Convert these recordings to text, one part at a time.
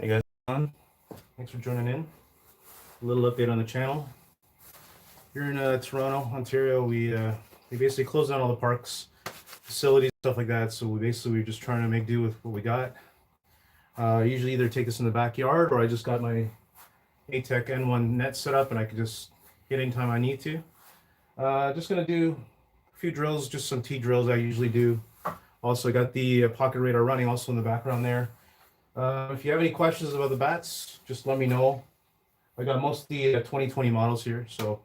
Hey guys, thanks for joining in. A little update on the channel. Here in Toronto, Ontario, we basically closed down all the parks, facilities, stuff like that. So we're just trying to make do with what we got. Usually either take this in the backyard, or I just got my ATEC N1 net set up and I can just hit anytime I need to. Just gonna do a few drills, just some T drills I usually do. Also got the pocket radar running also in the background there. If you have any questions about the bats, just let me know. I got most of the 2020 models here, so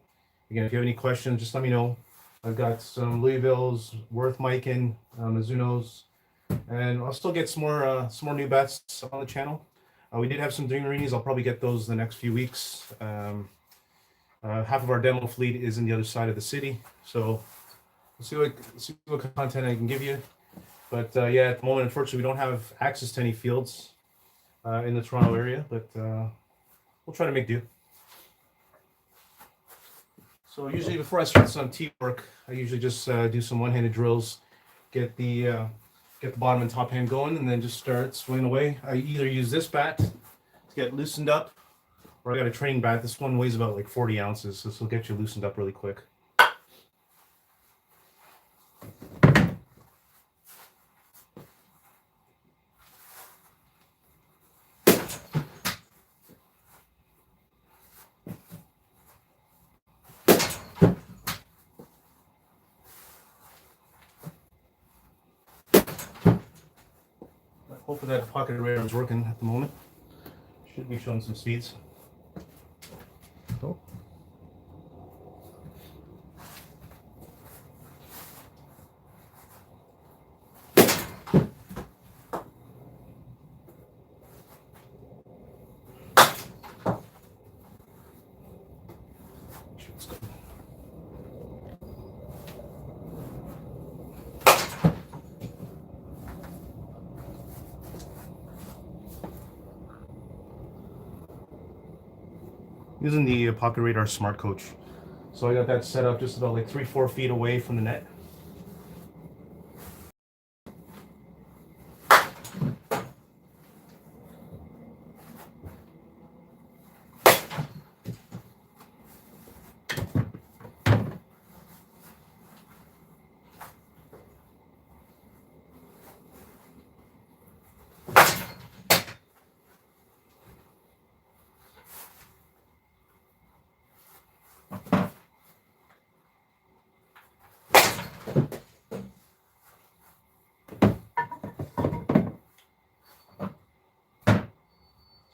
again, if you have any questions, just let me know. I've got some Louisville's, Worth Miken, Mizuno's, and I'll still get some more new bats on the channel. We did have some Dingeries. I'll probably get those the next few weeks. Half of our demo fleet is in the other side of the city, so we'll see what content I can give you. But yeah, at the moment, unfortunately, we don't have access to any fields in the Toronto area, but we'll try to make do. So usually before I start some tee work, I usually just do some one-handed drills, get the bottom and top hand going, and then just start swinging away. I either use this bat to get loosened up, or I got a training bat. This one weighs about like 40 ounces, so this will get you loosened up really quick. Hopefully that pocket radar is working at the moment. Should be showing some speeds. Oh. Using the Pocket Radar Smart Coach. So I got that set up just about like 3-4 feet away from the net.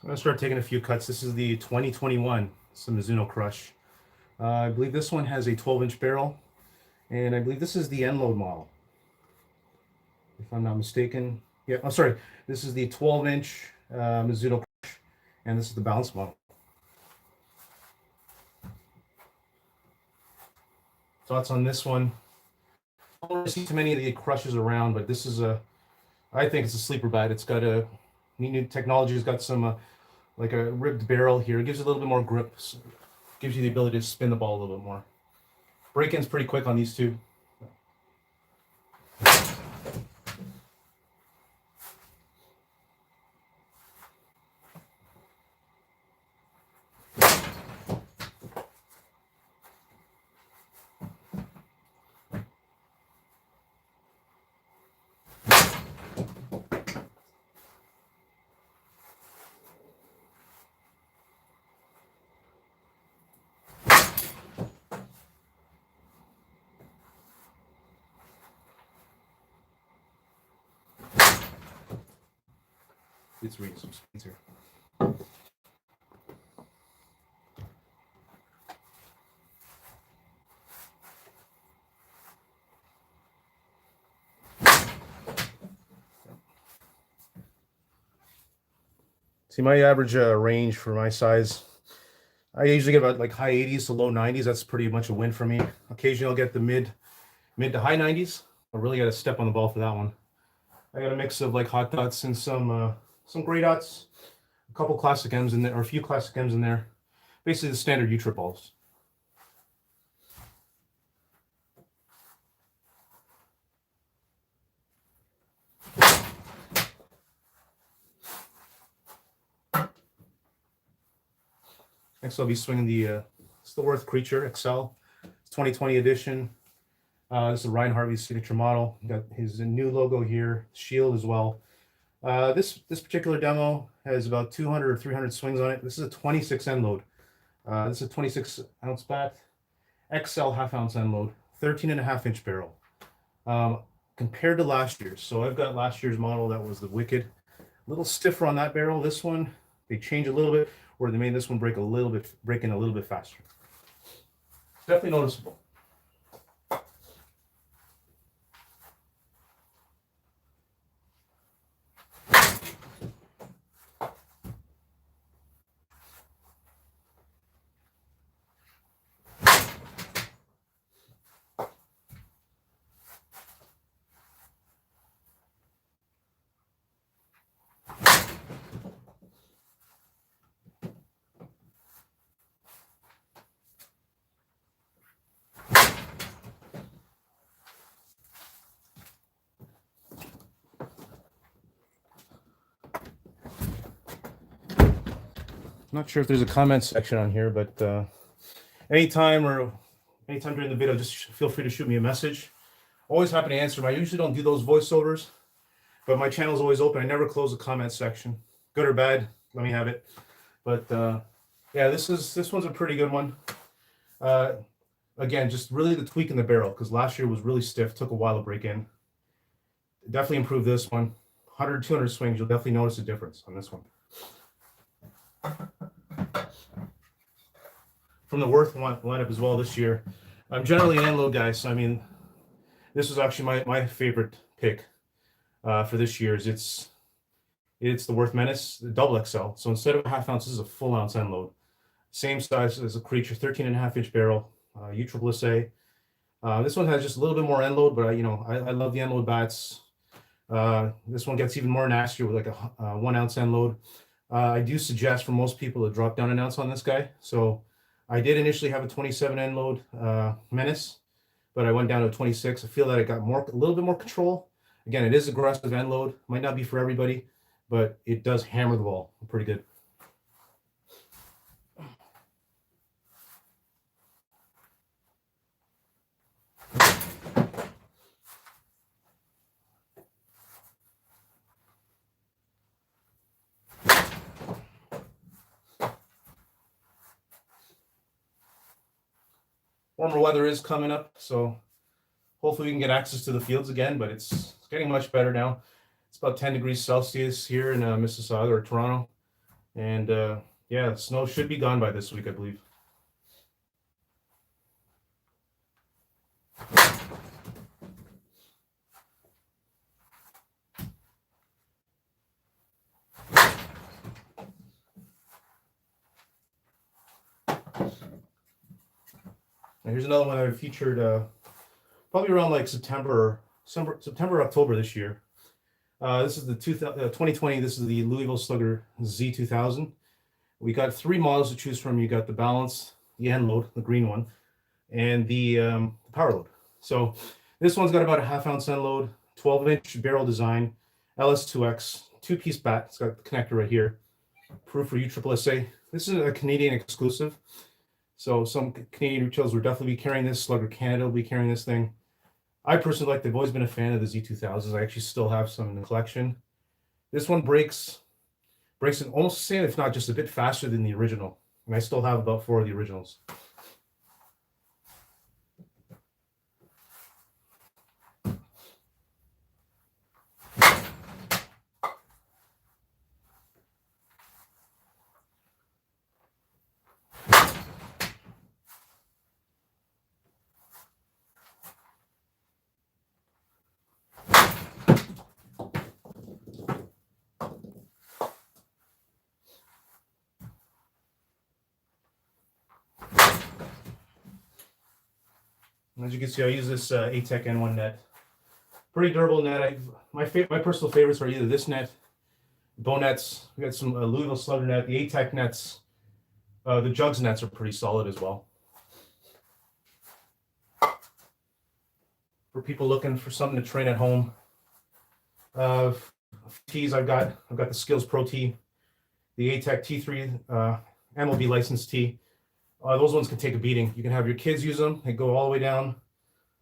I'm going to start taking a few cuts. This is the 2021. It's the Mizuno Crush. I believe this one has a 12-inch barrel, and I believe this is the end load model, if I'm not mistaken. Yeah, I'm sorry. This is the 12-inch Mizuno Crush, and this is the balance model. Thoughts on this one? I don't really see too many of the Crushes around, but this is I think it's a sleeper bat. It's got a neat new technology. It's got some like a ribbed barrel here. It gives you a little bit more grip. Gives you the ability to spin the ball a little bit more. Break-in's pretty quick on these two. It's reading some speeds here. See, my average range for my size, I usually get about like high 80s to low 90s. That's pretty much a win for me. Occasionally I'll get the mid to high 90s. I really got to step on the ball for that one. I got a mix of like hot dots and some gray dots, a couple classic M's in there, or a few classic M's in there. Basically the standard U-trip balls. Next, I'll be swinging the Stillworth Creature XL. It's 2020 edition. This is Ryan Harvey's signature model. Got his new logo here, shield as well. This particular demo has about 200 or 300 swings on it. This is a 26 end load. This is a 26 ounce bat, XL half ounce end load, 13.5-inch barrel. Compared to last year's, so I've got last year's model that was the Wicked, a little stiffer on that barrel. This one they changed a little bit, or they made this one break in a little bit faster. Definitely noticeable. Not sure if there's a comment section on here, but anytime during the video, just feel free to shoot me a message. Always happy to answer them. I usually don't do those voiceovers, but my channel is always open. I never close the comment section, good or bad. Let me have it. But yeah, this one's a pretty good one. Again, just really the tweak in the barrel, because last year was really stiff. Took a while to break in. Definitely improved this one. 100, 200 swings, you'll definitely notice a difference on this one. From the Worth lineup as well this year. I'm generally an end load guy, so I mean, this was actually my favorite pick for this year's. It's the Worth Menace, the double XL. So instead of a half ounce, this is a full ounce end load. Same size as a Creature, 13.5-inch barrel, USSSA. This one has just a little bit more end load, but I love the end load bats. This one gets even more nastier with like a 1 ounce end load. I do suggest for most people to drop down an ounce on this guy. So I did initially have a 27 end load Menace, but I went down to a 26. I feel that I got a little bit more control. Again, it is aggressive end load. Might not be for everybody, but it does hammer the ball pretty good. Warmer weather is coming up, so hopefully we can get access to the fields again, but it's getting much better now. It's about 10 degrees Celsius here in Mississauga or Toronto. And yeah, the snow should be gone by this week, I believe. And here's another one I featured probably around like September, October this year. This is the 2020. This is the Louisville Slugger Z2000. We got 3 models to choose from. You got the balance, the end load, the green one, and the power load. So this one's got about a half ounce end load, 12-inch barrel design, LS2X, 2-piece bat. It's got the connector right here. Proof for USSSA. This is a Canadian exclusive. So some Canadian retailers will definitely be carrying this. Slugger Canada will be carrying this thing. I personally I've always been a fan of the Z2000s. I actually still have some in the collection. This one breaks it almost the same, if not just a bit faster than the original. And I still have about 4 of the originals. As you can see, I use this ATEC N1 net. Pretty durable net. My personal favorites are either this net, bow nets. We got some Louisville Slugger net, the ATEC nets. The Jugs nets are pretty solid as well. For people looking for something to train at home, tees I've got the SKLZ Pro Tee, the ATEC T3 MLB licensed tee. Those ones can take a beating. You can have your kids use them. They go all the way down.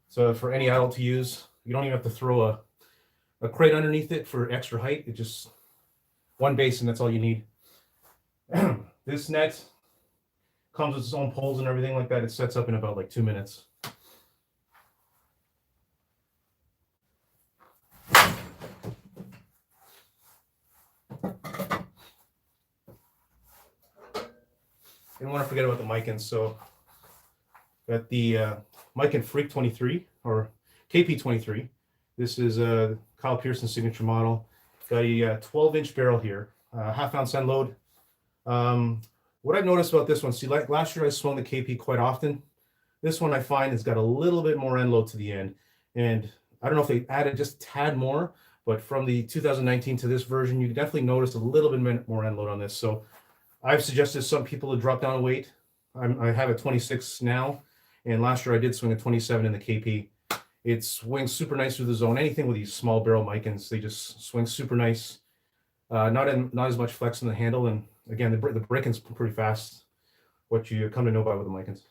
So for any adult to use, you don't even have to throw a crate underneath it for extra height. It just one base and that's all you need. This net comes with its own poles and everything like that. It sets up in about like 2 minutes. Didn't want to forget about the Miken, so got the Miken Freak 23 or KP23. This is Kyle Pearson's signature model. Got a 12-inch barrel here, half-ounce end load. What I've noticed about this one, see, like last year I swung the KP quite often. This one I find has got a little bit more end load to the end, and I don't know if they added just a tad more, but from the 2019 to this version, you definitely notice a little bit more end load on this. So I've suggested some people to drop down a weight. I have a 26 now, and last year I did swing a 27 in the KP. It swings super nice through the zone. Anything with these small barrel Mikens, they just swing super nice. Not as much flex in the handle, and again, the break-in's pretty fast. What you come to know about with the Mikens.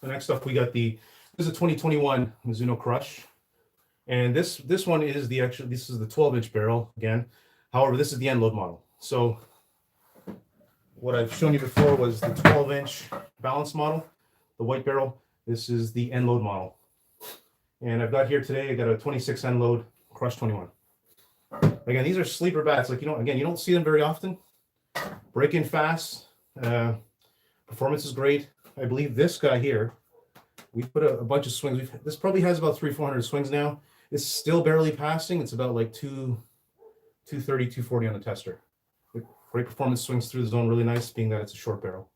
So next up, we got this is a 2021 Mizuno Crush, and this one is this is the 12-inch barrel again. However, this is the end load model. So what I've shown you before was the 12-inch balance model, the white barrel. This is the end load model, and I've got here today. I got a 26 end load Crush 21. Again, these are sleeper bats. Like you don't see them very often. Break in fast. Performance is great. I believe this guy here, we put a bunch of swings. This probably has about 300-400 swings now. It's still barely passing. It's about like 230, 240 on the tester. Great performance, swings through the zone really nice, being that it's a short barrel.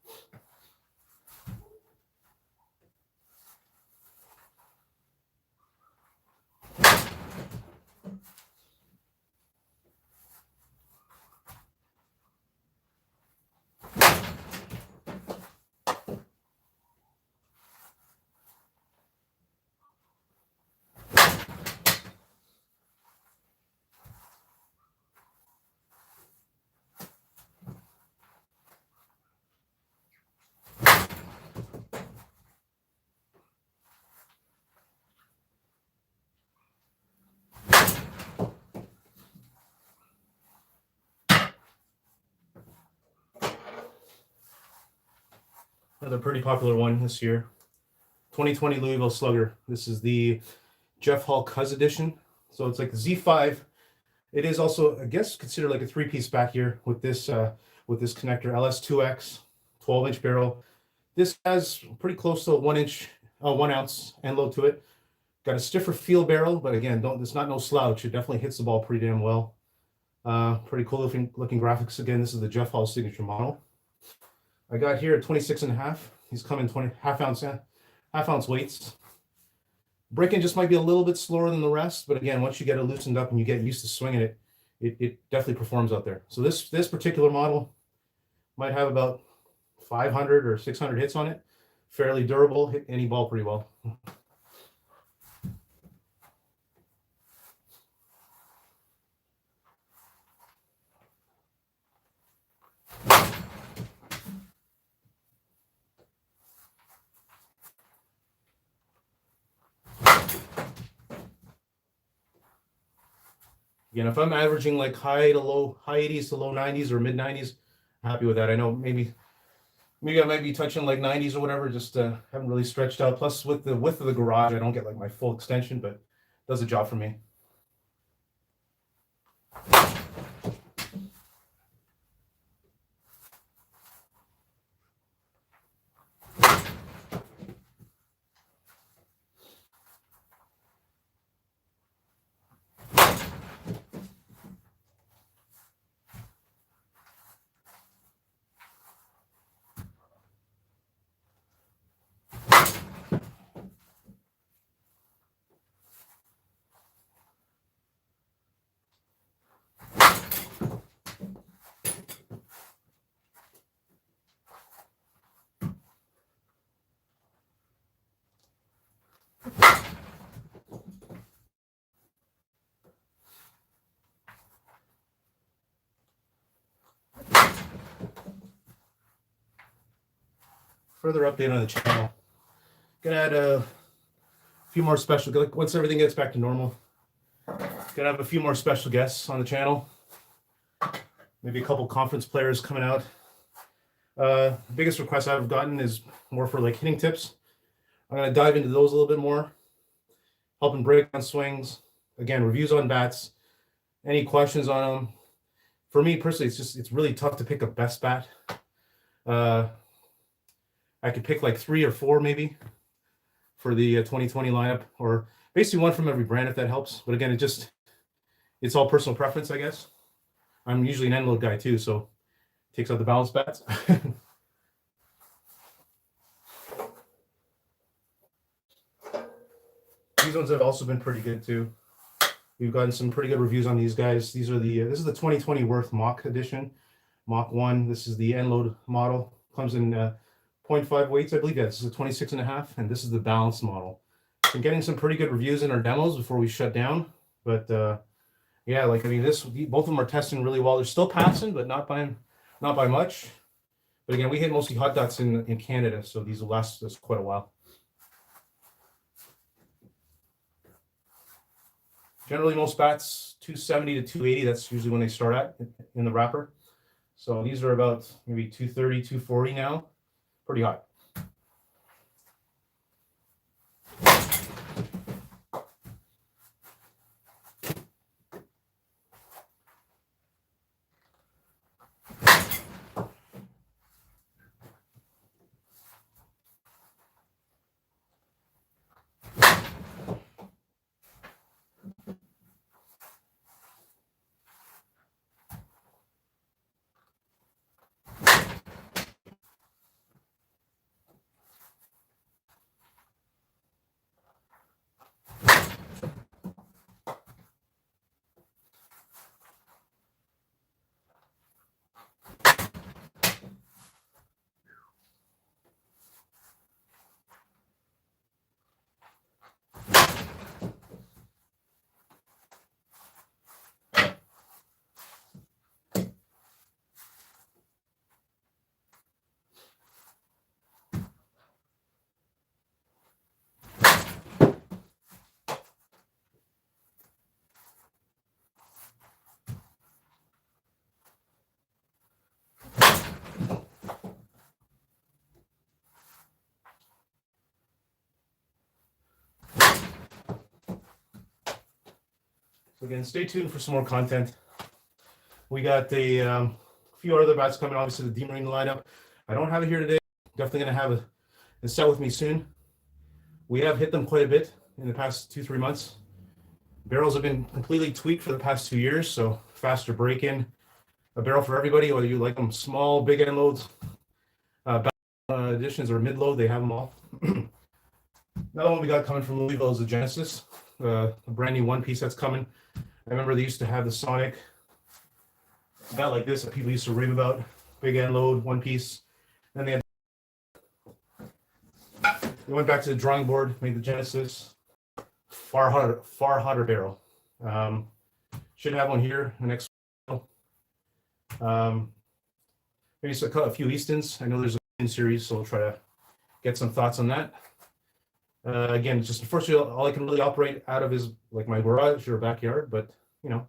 Another pretty popular one this year, 2020 Louisville Slugger. This is the Jeff Hall Cuz edition. So it's like the Z5. It is also, I guess, considered like a three-piece back here with this connector, LS2X, 12-inch barrel. This has pretty close to a 1 ounce end load to it. Got a stiffer feel barrel, but again, it's not no slouch. It definitely hits the ball pretty damn well. Pretty cool looking graphics. Again, this is the Jeff Hall signature model. I got here at 26.5. These come in half ounce weights. Break-in just might be a little bit slower than the rest, but again, once you get it loosened up and you get used to swinging it, it definitely performs out there. So this particular model might have about 500 or 600 hits on it. Fairly durable, hit any ball pretty well. Again, if I'm averaging like high 80s to low 90s or mid 90s, I'm happy with that. I know maybe I might be touching like 90s or whatever, just haven't really stretched out. Plus with the width of the garage, I don't get like my full extension, but does the job for me. Further update on the channel. Gonna add a few more special, once everything gets back to normal, gonna have a few more special guests on the channel. Maybe a couple conference players coming out. The biggest request I've gotten is more for like hitting tips. I'm gonna dive into those a little bit more, helping break down swings. Again, reviews on bats, any questions on them. For me personally, it's really tough to pick a best bat. I could pick like 3 or 4 maybe for the 2020 lineup, or basically one from every brand if that helps. But again, it's all personal preference, I guess. I'm usually an end load guy too, so it takes out the balance bats. These ones have also been pretty good too. We've gotten some pretty good reviews on these guys. These are this is the 2020 Worth Mach edition, Mach 1. This is the end load model. Comes in 0.5 weights, I believe. Yeah, this is a 26.5, and this is the balanced model. Been getting some pretty good reviews in our demos before we shut down, but yeah, like I mean, both of them are testing really well. They're still passing, but not by much. But again, we hit mostly hot dots in Canada, so these will last us quite a while. Generally, most bats 270 to 280. That's usually when they start at in the wrapper. So these are about maybe 230, 240 now. Pretty hot. So again, stay tuned for some more content. We got a few other bats coming, obviously the D-Marine lineup. I don't have it here today. Definitely going to have a set with me soon. We have hit them quite a bit in the past 2-3 months. Barrels have been completely tweaked for the past 2 years, so faster break-in. A barrel for everybody, whether you like them small, big end loads, additions, or mid-load, they have them all. Another one we got coming from Louisville is the Genesis, a brand new one-piece that's coming. I remember they used to have the Sonic, a bat like this that people used to rave about, big end load, one piece. Then they went back to the drawing board, made the Genesis, far hotter barrel. Should have one here the next. Maybe a few Eastons. I know there's a Easton series, so we'll try to get some thoughts on that. Again, just unfortunately, all I can really operate out of is like my garage or backyard. But you know,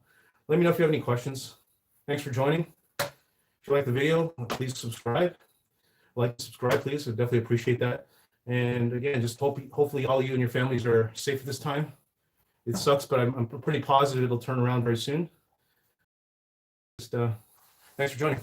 let me know if you have any questions. Thanks for joining. If you like the video, please subscribe. Subscribe, please. I definitely appreciate that. And again, just hopefully all of you and your families are safe at this time. It sucks, but I'm pretty positive it'll turn around very soon. Just thanks for joining.